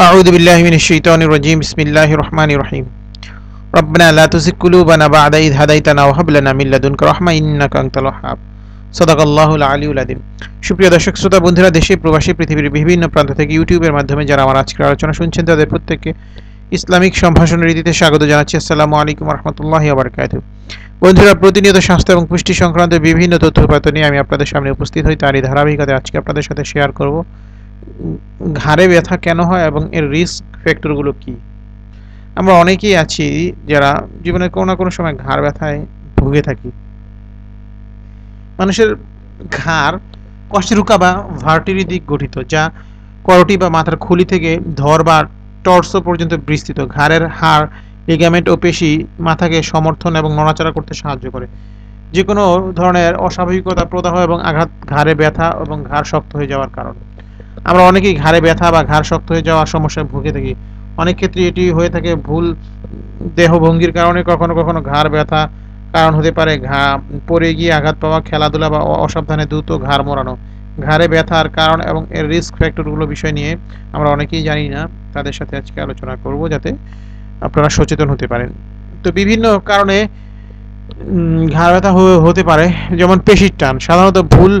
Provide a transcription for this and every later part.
أعوذ بالله من الشيطان الرجيم بسم الله الرحمن الرحيم ربنا لا تزغ قلوبنا بعد إذ هديتنا وهب لنا من لدنك رحمة إنك أنت الوهاب صدق الله العلي العظيم। সুপ্রিয় দর্শক শ্রোতা বন্ধুরা, দেশে প্রবাসী পৃথিবীর বিভিন্ন প্রান্ত থেকে ইউটিউবের মাধ্যমে যারা আমার আজকের আলোচনা শুনছেন তাদের প্রত্যেককে ইসলামিক সম্ভাষণ রীতিতে স্বাগত জানাচ্ছি। আসসালামু আলাইকুম ওয়া রাহমাতুল্লাহি ওয়া বারাকাতুহু। বন্ধুরা, প্রতিনিয়ত স্বাস্থ্য এবং পুষ্টি সংক্রান্ত বিভিন্ন তথ্য উপাত্ত নিয়ে আমি আপনাদের সামনে উপস্থিত হই। তারই ধারাবাহিকতায় আজকে আপনাদের সাথে শেয়ার করব ঘাড়ে ব্যথা কেন হয় এবং এর রিস্ক ফ্যাক্টরগুলো কি। আমরা অনেকেই আছি যারা জীবনের কোনো না কোনো সময় ঘাড় ব্যথায় ভুগে থাকি। মানুষের ঘাড় কশেরুকা বা ভার্টিরি দিক গঠিত, যা করটি বা মাথার খুলি থেকে ধর বা টর্সো পর্যন্ত বিস্তৃত। ঘাড়ের হাড়, লিগামেন্ট ও পেশি মাথাকে সমর্থন এবং নড়াচড়া করতে সাহায্য করে। যে কোনো ধরনের অস্বাভাবিকতা, প্রদাহ এবং আঘাত ঘাড়ে ব্যথা এবং ঘাড় শক্ত হয়ে যাওয়ার কারণ। আমরা অনেকেই ঘাড়ে ব্যথা বা ঘাড় শক্ত হয়ে যাওয়ার সমস্যায় ভুগে থাকি। অনেক ক্ষেত্রে এটি হয়ে থাকে ভুল দেহভঙ্গির কারণে। কখনো কখনো ঘাড় ব্যথা কারণ হতে পারে পড়ে গিয়ে আঘাত পাওয়া, খেলাধুলা বা অসাবধানে দ্রুত ঘাড় মোড়ানো। ঘাড়ে ব্যথার কারণ এবং এর রিস্ক ফ্যাক্টরগুলো বিষয় নিয়ে আমরা অনেকেই জানি না, তাদের সাথে আজকে আলোচনা করব যাতে আপনারা সচেতন হতে পারেন। তো বিভিন্ন কারণে ঘাড় ব্যথা হতে পারে, যেমন পেশির টান। সাধারণত ভুল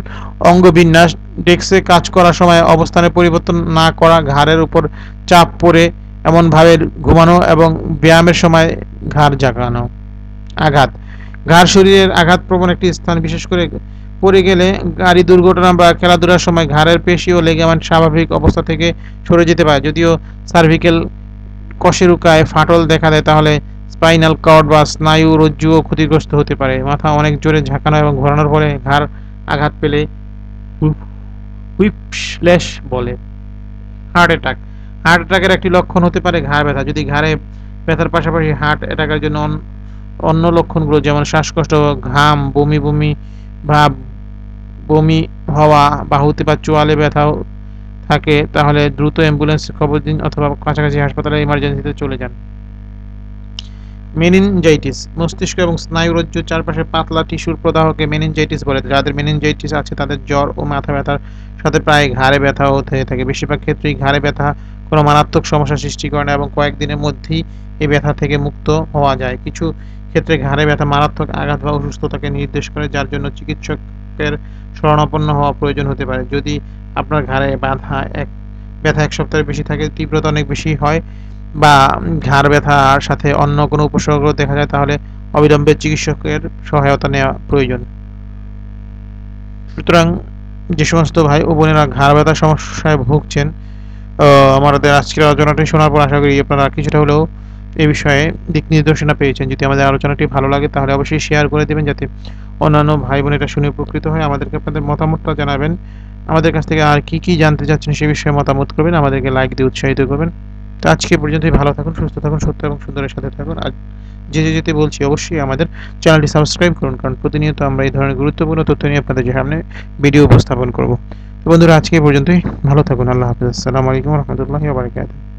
অঙ্গবিন্যাস, ডেস্কে কাজ করার সময় অবস্থানের পরিবর্তন না করা, ঘাড়ের উপর চাপ পড়ে এমনভাবে ঘুমানো এবং ব্যায়ামের সময় ঘাড় জাগানো। আঘাত, ঘাড় শরীরের আঘাতপ্রবণ একটি স্থান, বিশেষ করে পড়ে গেলে, গাড়ি দুর্ঘটনা বা খেলাধুলার সময় ঘাড়ের পেশি ও লিগামেন্ট স্বাভাবিক অবস্থা থেকে সরে যেতে পারে। যদিও সার্ভিক্যাল কশেরুকায় ফাটল দেখা দেয়, তাহলে স্পাইনাল কর্ড বা স্নায়ু রজ্জুও ক্ষতিগ্রস্ত হতে পারে। মাথা অনেক জোরে ঝাঁকানো এবং ঘোরানোর ফলে ঘাড় আঘাত পেলে হুইপস্ল্যাশ বলে। হার্ট অ্যাটাক, হার্ট অ্যাটাকের একটি লক্ষণ হতে পারে ঘাড় ব্যথা। যদি ঘাড়ে ব্যথার পাশাপাশি হার্ট অ্যাটাকের জন্য অন্য লক্ষণগুলো যেমন শ্বাসকষ্ট, ঘাম, বমি বমি ভাব, বমি হওয়া, বাহুতে বা চোয়ালে ব্যথাও থাকে, তাহলে দ্রুত অ্যাম্বুলেন্সের খবর দিন অথবা কাছাকাছি হাসপাতালে ইমার্জেন্সিতে চলে যান। মেনিনজাইটিস, মস্তিষ্ক এবং স্নায়ুরজ্জুর চারপাশে পাতলা টিস্যুর প্রদাহকে মেনিনজাইটিস বলে। যাদের মেনিনজাইটিস আছে তাদের জ্বর ও মাথা ব্যথার সাথে প্রায় ঘাড়ে ব্যথা হতে থাকে। বেশিরভাগ ক্ষেত্রেই ঘাড়ে ব্যথা কোনো মারাত্মক সমস্যা সৃষ্টি করে না এবং কয়েকদিনের মধ্যেই এই ব্যথা থেকে মুক্ত হওয়া যায়। কিছু ক্ষেত্রে ঘাড়ে ব্যথা মারাত্মক আঘাত বা অসুস্থতাকে নির্দেশ করে, যার জন্য চিকিৎসকের শরণাপন্ন হওয়া প্রয়োজন হতে পারে। যদি আপনার ঘাড়ে ব্যথা এক সপ্তাহের বেশি থাকে, তীব্রতা অনেক বেশি হয় বা ঘাড় ব্যথার সাথে অন্য কোনো উপসর্গ দেখা যায়, তাহলে অবিলম্বে চিকিৎসকের সহায়তা নেওয়া প্রয়োজন। সুতরাং যে সমস্ত ভাই ও বোনেরা ঘাড় ব্যথার সমস্যায় ভুগছেন, আমাদের আজকের আলোচনাটি শোনার পর আশা করি আপনারা কিছুটা হলেও এই বিষয়ে দিক নির্দেশনা পেয়েছেন। যদি আমাদের আলোচনাটি ভালো লাগে তাহলে অবশ্যই শেয়ার করে দেবেন, যাতে অন্যান্য ভাই বোনেরা শুনে উপকৃত হয়। আমাদেরকে আপনাদের মতামতটা জানাবেন। আমাদের কাছ থেকে আর কি জানতে চাচ্ছেন সে বিষয়ে মতামত করবেন, আমাদেরকে লাইক দিয়ে উৎসাহিত করবেন। তো আজকে পর্যন্তই। ভালো থাকুন, সুস্থ থাকুন, সত্য এবং সুন্দরের সাথে থাকুন। আর যেতে বলছি, অবশ্যই আমাদের চ্যানেলটি সাবস্ক্রাইব করুন, কারণ প্রতিনিয়ত আমরা এই ধরনের গুরুত্বপূর্ণ তথ্য নিয়ে আপনাদের সামনে ভিডিও উপস্থাপন করব। তো বন্ধুরা, আজকে পর্যন্তই। ভালো থাকুন। আল্লাহ হাফেজ। আসসালামু আলাইকুম ওয়া রাহমাতুল্লাহি ওয়া বারাকাতুহু।